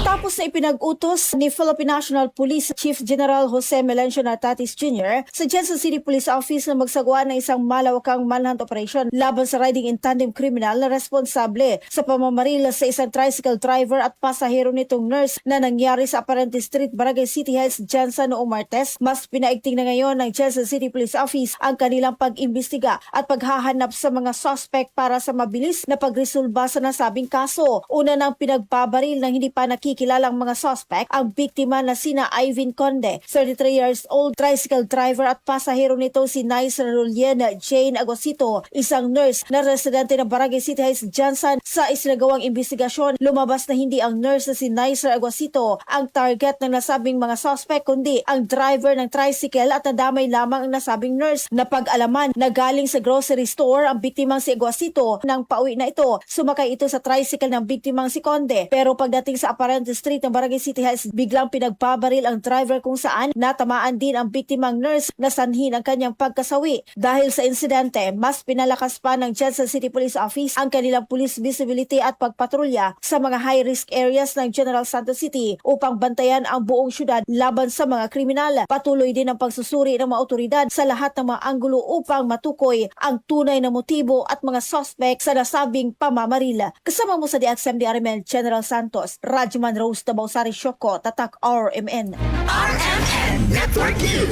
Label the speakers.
Speaker 1: Matapos na ipinag-utos ni Philippine National Police Chief General Jose Melencio Nartatis Jr. sa Quezon City Police Office na magsagawa ng isang malawakang manhunt operation laban sa riding in tandem criminal na responsable sa pamamaril sa isang tricycle driver at pasahero nitong nurse na nangyari sa Aparente Street, Barangay City Heights, Jansa noong Martes. Mas pinaigting na ngayon ng Quezon City Police Office ang kanilang pag-imbestiga at paghahanap sa mga suspect para sa mabilis na pagresolba sa nasabing kaso. Una nang pinagbabaril ng hindi pa nakikilalang mga suspect ang biktima na sina Ivan Conde, 33 years old, tricycle driver at pasahero nito si Nice Rulien Jane Agosito, isang nurse na residente ng Barangay City Heights, Jansan. Sa isinagawang investigasyon, lumabas na hindi ang nurse na si Nice Agosito ang target ng nasabing mga suspect kundi ang driver ng tricycle at nadamay lamang ang nasabing nurse. Napag-alaman na galing sa grocery store ang biktimang si Agosito. Nang pauwi na ito, sumakay ito sa tricycle ng biktimang si Conde, pero pagdating sa Aparente Street ng Barangay City Heights, biglang pinagbabaril ang driver kung saan natamaan din ang biktimang nurse na sanhin ang kanyang pagkasawi. Dahil sa insidente, mas pinalakas pa ng Quezon City Police Office ang kanilang police visibility at pagpatrolya sa mga high-risk areas ng General Santos City upang bantayan ang buong syudad laban sa mga kriminal. Patuloy din ang pagsusuri ng mga otoridad sa lahat ng mga anggulo upang matukoy ang tunay na motibo at mga suspect sa nasabing pamamaril. Kasama mo sa DXMD RMN General Santos, Radyoman Rose Tabausari Shoko, Tatak RMN.
Speaker 2: RMN Network News.